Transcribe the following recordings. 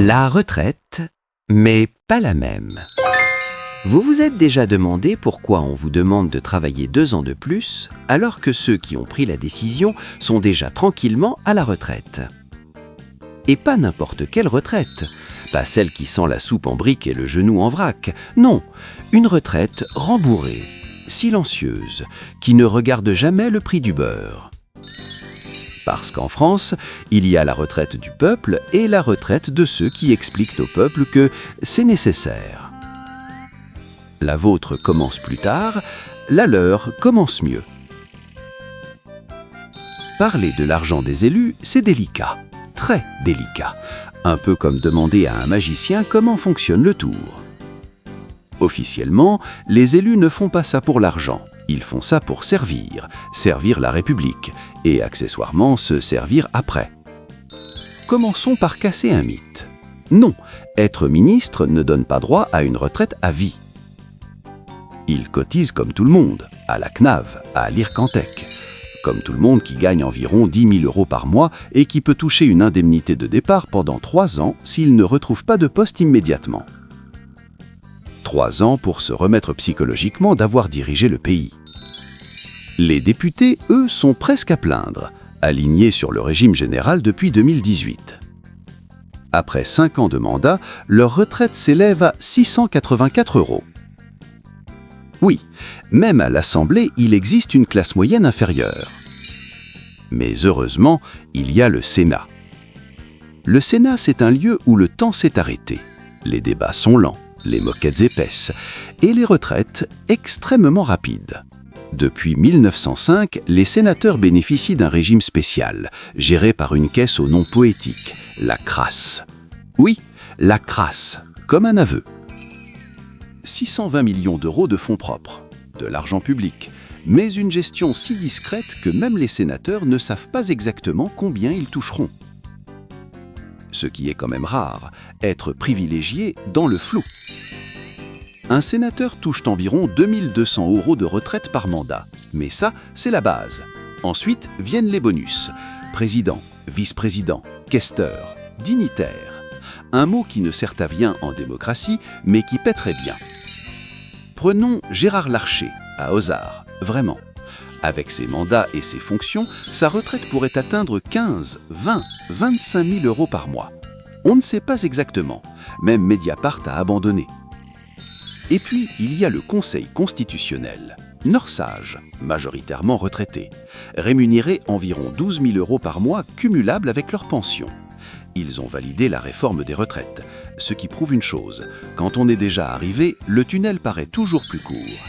La retraite, mais pas la même. Vous vous êtes déjà demandé pourquoi on vous demande de travailler 2 ans de plus, alors que ceux qui ont pris la décision sont déjà tranquillement à la retraite. Et pas n'importe quelle retraite, pas celle qui sent la soupe en brique et le genou en vrac, non, une retraite rembourrée, silencieuse, qui ne regarde jamais le prix du beurre. Parce qu'en France, il y a la retraite du peuple et la retraite de ceux qui expliquent au peuple que c'est nécessaire. La vôtre commence plus tard, la leur commence mieux. Parler de l'argent des élus, c'est délicat, très délicat, un peu comme demander à un magicien comment fonctionne le tour. Officiellement, les élus ne font pas ça pour l'argent. Ils font ça pour servir la République, et accessoirement se servir après. Commençons par casser un mythe. Non, être ministre ne donne pas droit à une retraite à vie. Il cotise comme tout le monde, à la CNAV, à l'Ircantec. Comme tout le monde qui gagne environ 10 000 € par mois et qui peut toucher une indemnité de départ pendant 3 ans s'il ne retrouve pas de poste immédiatement. 3 ans pour se remettre psychologiquement d'avoir dirigé le pays. Les députés, eux, sont presque à plaindre, alignés sur le régime général depuis 2018. Après 5 ans de mandat, leur retraite s'élève à 684 €. Oui, même à l'Assemblée, il existe une classe moyenne inférieure. Mais heureusement, il y a le Sénat. Le Sénat, c'est un lieu où le temps s'est arrêté. Les débats sont lents, les moquettes épaisses, et les retraites extrêmement rapides. Depuis 1905, les sénateurs bénéficient d'un régime spécial, géré par une caisse au nom poétique, la crasse. Oui, la crasse, comme un aveu. 620 millions d'euros de fonds propres, de l'argent public, mais une gestion si discrète que même les sénateurs ne savent pas exactement combien ils toucheront. Ce qui est quand même rare, être privilégié dans le flou. Un sénateur touche environ 2200 € de retraite par mandat. Mais ça, c'est la base. Ensuite viennent les bonus. Président, vice-président, questeur, dignitaire. Un mot qui ne sert à rien en démocratie, mais qui pèterait bien. Prenons Gérard Larcher, à Ozar, vraiment. Avec ses mandats et ses fonctions, sa retraite pourrait atteindre 15, 20, 25 000 € par mois. On ne sait pas exactement. Même Mediapart a abandonné. Et puis, il y a le Conseil constitutionnel, Norsage, majoritairement retraités, rémunérés environ 12 000 € par mois cumulables avec leur pension. Ils ont validé la réforme des retraites, ce qui prouve une chose, quand on est déjà arrivé, le tunnel paraît toujours plus court.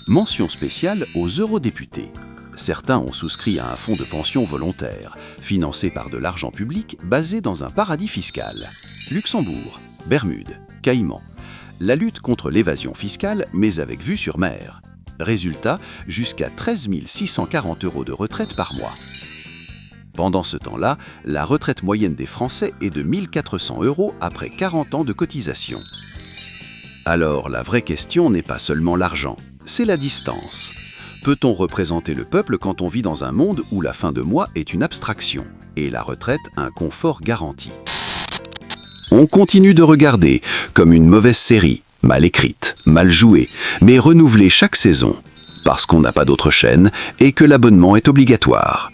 Mention spéciale aux eurodéputés. Certains ont souscrit à un fonds de pension volontaire, financé par de l'argent public basé dans un paradis fiscal. Luxembourg, Bermudes, Caïmans. La lutte contre l'évasion fiscale, mais avec vue sur mer. Résultat, jusqu'à 13 640 € de retraite par mois. Pendant ce temps-là, la retraite moyenne des Français est de 1 400 € après 40 ans de cotisation. Alors, la vraie question n'est pas seulement l'argent, c'est la distance. Peut-on représenter le peuple quand on vit dans un monde où la fin de mois est une abstraction et la retraite un confort garanti ? On continue de regarder, comme une mauvaise série, mal écrite, mal jouée, mais renouvelée chaque saison, parce qu'on n'a pas d'autre chaîne et que l'abonnement est obligatoire.